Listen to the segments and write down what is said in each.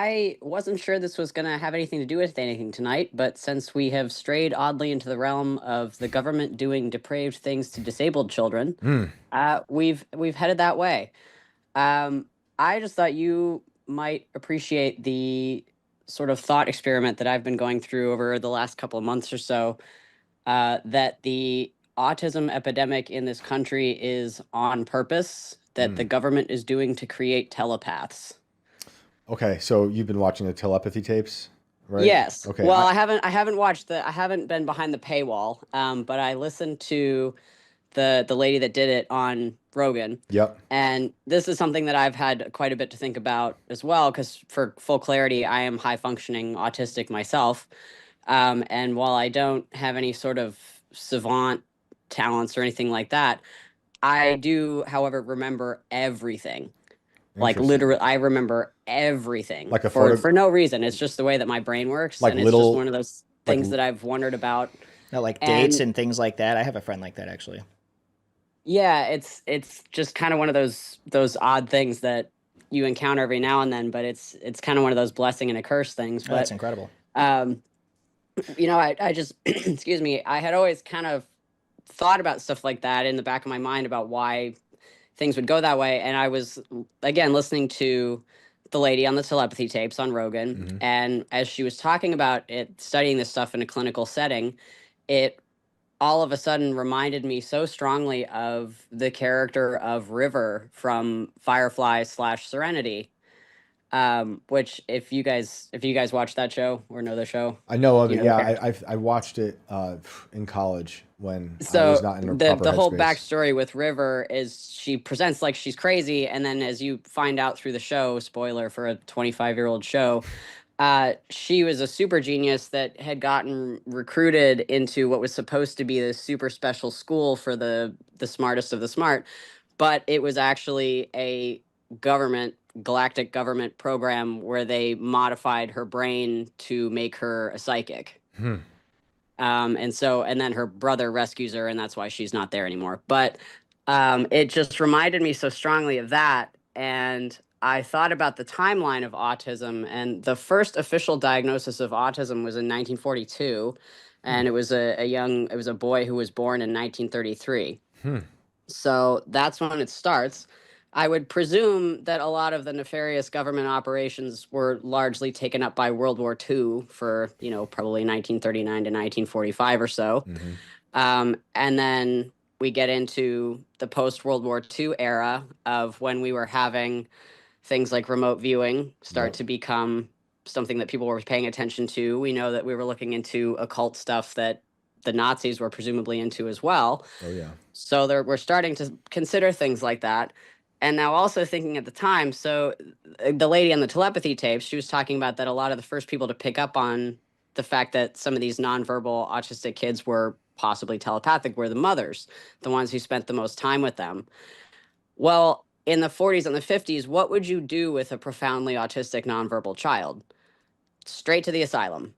I wasn't sure this was going to have anything to do with anything tonight, but since we have strayed oddly into the realm of the government doing depraved things to disabled children, Mm. we've headed that way. Um, I just thought you might appreciate the sort of thought experiment that I've been going through over the last couple of months or so, that the autism epidemic in this country is on purpose, that the Mm. government is doing to create telepaths. Okay, so you've been watching the telepathy tapes, right? Yes. Okay, Well, I haven't been behind the paywall, but I listened to the lady that did it on Rogan. yep. And this is something that I've had quite a bit to think about as well, because for full clarity, I am high functioning autistic myself. And while I don't have any sort of savant talents or anything like that, I do, however, remember everything. Like Interesting. literally, I remember everything Like a for photo, no reason. It's just the way that my brain works, like and it's just little, one of those like things that I've wondered about. No, like dates And and things like that. I have a friend like that actually. yeah, it's just kind of one of those odd things that you encounter every now and then, but it's kind of one of those blessing and a curse things. Oh, that's But incredible. um, I just excuse me, I had always kind of thought about stuff like that in the back of my mind about why things would go that way. And I was, again, listening to the lady on the telepathy tapes on Rogan. hmm And as she was talking about it, studying this stuff in a clinical setting, it all of a sudden reminded me so strongly of the character of River from Firefly slash Serenity. Which if you guys watch that show or know the show, I know of you it. know the Yeah, character. I watched it in college when I was So not in a the proper the whole headspace. backstory with River is she presents like she's crazy, and then as you find out through the show, spoiler for a 25-year-old show, she was a super genius that had gotten recruited into what was supposed to be this super special school for the smartest of the smart, but it was actually a government galactic government program where they modified her brain to make her a psychic. Hmm. And then her brother rescues her, and that's why she's not there anymore. But it just reminded me so strongly of that. And I thought about the timeline of autism, and the first official diagnosis of autism was in 1942. Hmm. And it was a boy who was born in 1933. Hmm. So that's when it starts. I would presume that a lot of the nefarious government operations were largely taken up by World War II for, probably 1939 to 1945 or so. hmm And then we get into the post World War II era of when we were having things like remote viewing start Yep. to become something that people were paying attention to. We know that we were looking into occult stuff that the Nazis were presumably into as well. Oh yeah. So we're starting to consider things like that. And now also thinking at the time, so the lady on the telepathy tapes, she was talking about that a lot of the first people to pick up on the fact that some of these nonverbal autistic kids were possibly telepathic were the mothers, the ones who spent the most time with them. Well, in the 40s and the 50s, what would you do with a profoundly autistic nonverbal child? Straight to the asylum,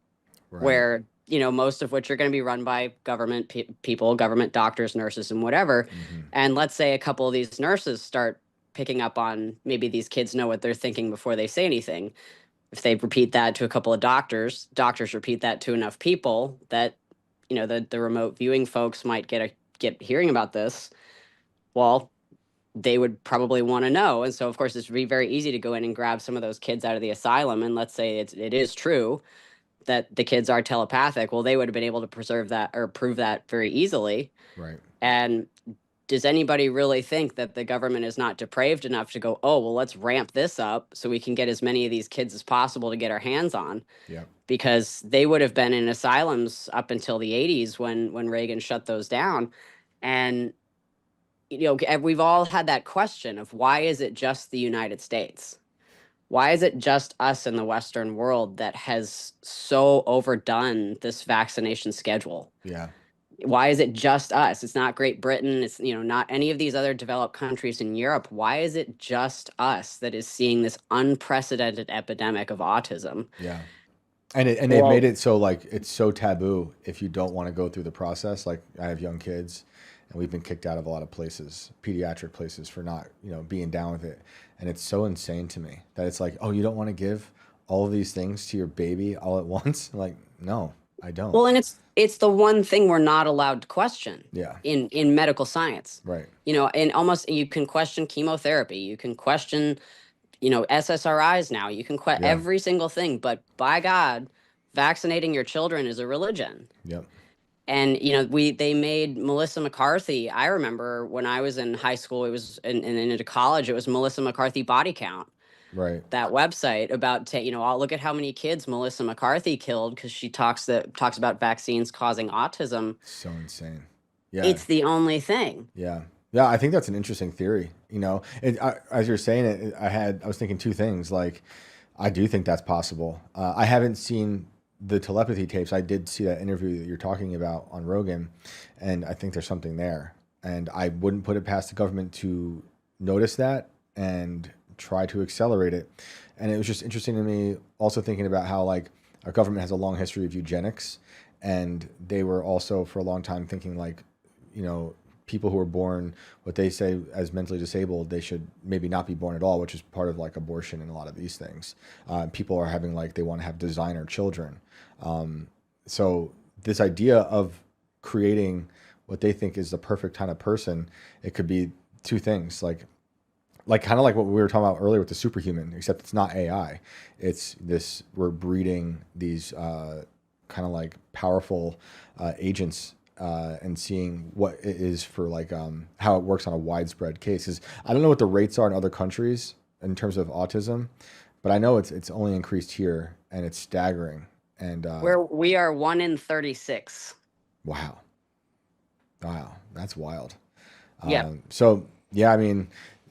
Right. where most of which are going to be run by government people, government doctors, nurses, and whatever. hmm And let's say a couple of these nurses start picking up on maybe these kids know what they're thinking before they say anything. If they repeat that to a couple of doctors repeat that to enough people that the remote viewing folks might get hearing about this. Well, they would probably want to know. And so, of course, it's be very easy to go in and grab some of those kids out of the asylum. And let's say it is true that the kids are telepathic. Well, they would have been able to preserve that or prove that very easily. Right. And does anybody really think that the government is not depraved enough to go, oh, well, let's ramp this up so we can get as many of these kids as possible to get our hands on? Yep. Because they would have been in asylums up until the 80s when Reagan shut those down. And we've all had that question of why is it just the United States? Why is it just us in the Western world that has so overdone this vaccination schedule? Yeah. Why is it just us? It's not Great Britain. It's, not any of these other developed countries in Europe. Why is it just us that is seeing this unprecedented epidemic of autism? Yeah. And they've made Well, it so like it's so taboo if you don't want to go through the process. Like I have young kids, and we've been kicked out of a lot of places, pediatric places, for not being down with it. And it's so insane to me that it's like, oh, you don't want to give all of these things to your baby all at once? Like, no, I don't. Well, and it's the one thing we're not allowed to question Yeah. in medical science. Right. You know, and almost you can question chemotherapy, you can question, you know, SSRIs now, you can question Yeah. every single thing, but by God, vaccinating your children is a religion. Yep. And you know, they made Melissa McCarthy. I remember when I was in high school, it was and into college, it was Melissa McCarthy Body Count. Right. That website about you know, I'll look at how many kids Melissa McCarthy killed because she talks about vaccines causing autism. So insane. Yeah. It's the only thing. Yeah. Yeah. I think that's an interesting theory. You know, as you're saying it, I was thinking two things. Like, I do think that's possible. I haven't seen the telepathy tapes. I did see that interview that you're talking about on Rogan, and I think there's something there. And I wouldn't put it past the government to notice that and try to accelerate it. And it was just interesting to me also thinking about how, like, our government has a long history of eugenics, and they were also for a long time thinking, like, you know, people who are born what they say as mentally disabled, they should maybe not be born at all, which is part of like abortion and a lot of these things. People are having, like, they want to have designer children. So this idea of creating what they think is the perfect kind of person, it could be two things, like kind of like what we were talking about earlier with the superhuman, except it's not AI. It's this, we're breeding these kind of like powerful agents and seeing what it is for, like, how it works on a widespread case. 'Cause I don't know what the rates are in other countries in terms of autism, but I know it's only increased here, and it's staggering. And We are 1 in 36. wow, that's wild. Yeah. So yeah, I mean,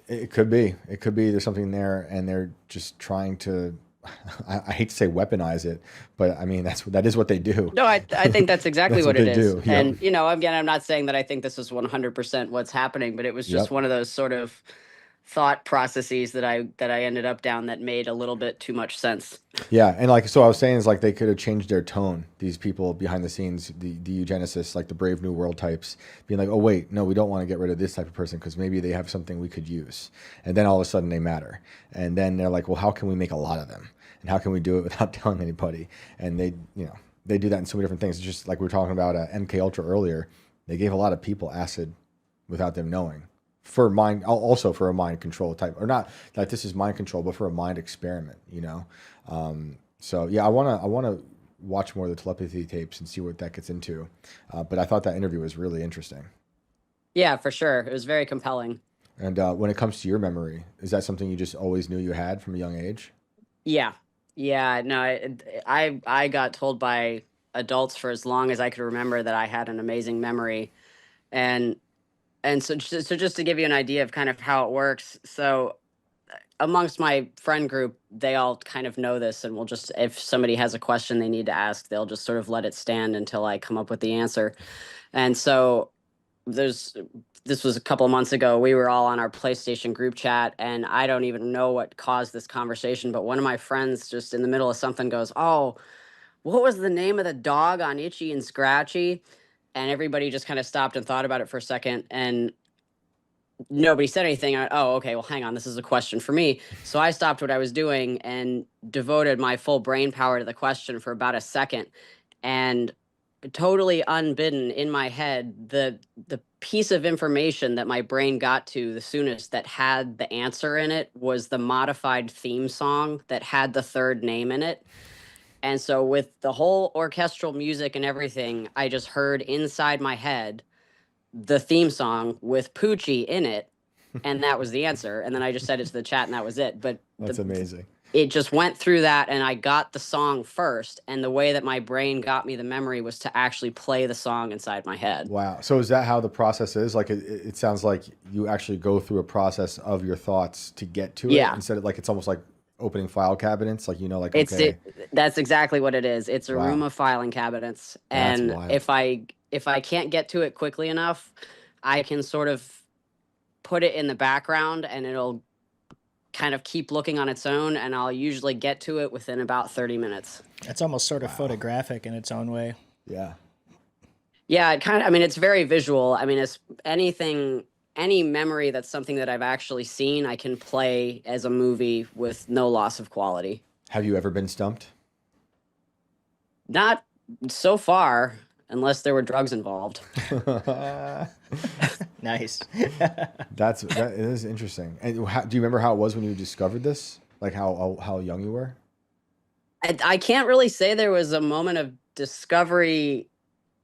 it could be there's something there, and they're just trying to. I hate to say weaponize it, but I mean that is what they do. No, I think that's exactly That's what what it they is. do, yeah. And you know, again, I'm not saying that I think this is 100% what's happening, but it was just Yep. one of those sort of thought processes that I ended up down that made a little bit too much sense. Yeah, and like, so I was saying is, like, they could have changed their tone. These people behind the scenes, the eugenicists, like the Brave New World types, being like, oh wait, no, we don't want to get rid of this type of person because maybe they have something we could use, and then all of a sudden they matter, and then they're like, well, how can we make a lot of them, and how can we do it without telling anybody? And they, you know, they do that in so many different things. It's just like we were talking about MK Ultra earlier. They gave a lot of people acid without them knowing. For mind, also for a mind control type, or not that this is mind control, but for a mind experiment, you know. So yeah, I wanna watch more of the telepathy tapes and see what that gets into. But I thought that interview was really interesting. Yeah, for sure. It was very compelling. And when it comes to your memory, is that something you just always knew you had from a young age? Yeah. Yeah, no, I got told by adults for as long as I could remember that I had an amazing memory. And just to give you an idea of kind of how it works, so amongst my friend group, they all kind of know this, and will just, if somebody has a question they need to ask, they'll just sort of let it stand until I come up with the answer. And so this was a couple of months ago. We were all on our PlayStation group chat, and I don't even know what caused this conversation, but one of my friends just in the middle of something goes, "Oh, what was the name of the dog on Itchy and Scratchy?" And everybody just kind of stopped and thought about it for a second, and nobody said anything. Oh, okay, well, hang on, this is a question for me. So I stopped what I was doing and devoted my full brain power to the question for about a second, and totally unbidden in my head, the piece of information that my brain got to the soonest that had the answer in it was the modified theme song that had the third name in it. And so with the whole orchestral music and everything, I just heard inside my head the theme song with Poochie in it, and that was the answer. And then I just said it to the chat, and that was it. But That's amazing. it just went through that, and I got the song first. And the way that my brain got me the memory was to actually play the song inside my head. Wow. So is that how the process is? Like, it sounds like you actually go through a process of your thoughts to get to it. Yeah. Instead of, like, it's almost like opening file cabinets, like, you know, like, It's okay. that's exactly what it is. It's a Wow. room of filing cabinets, That's and wild. if I can't get to it quickly enough, I can sort of put it in the background, and it'll kind of keep looking on its own, and I'll usually get to it within about 30 minutes. It's almost sort of photographic in its own way. Yeah. Yeah, it kind of, I mean, it's very visual. I mean, it's anything, any memory that's something that I've actually seen, I can play as a movie with no loss of quality. Have you ever been stumped? Not so far, unless there were drugs involved. Nice. That is interesting. And do you remember how it was when you discovered this? Like how young you were? I can't really say there was a moment of discovery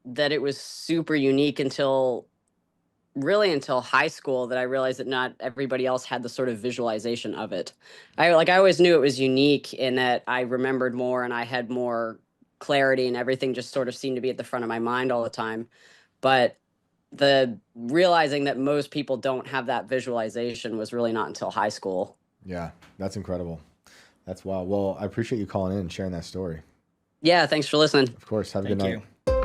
that it was super unique until high school, that I realized that not everybody else had the sort of visualization of it. I always knew it was unique in that I remembered more and I had more clarity, and everything just sort of seemed to be at the front of my mind all the time. But the realizing that most people don't have that visualization was really not until high school. Yeah, that's incredible. That's wild. Well, I appreciate you calling in and sharing that story. Yeah, thanks for listening. Of course. Have a good Thank night. you.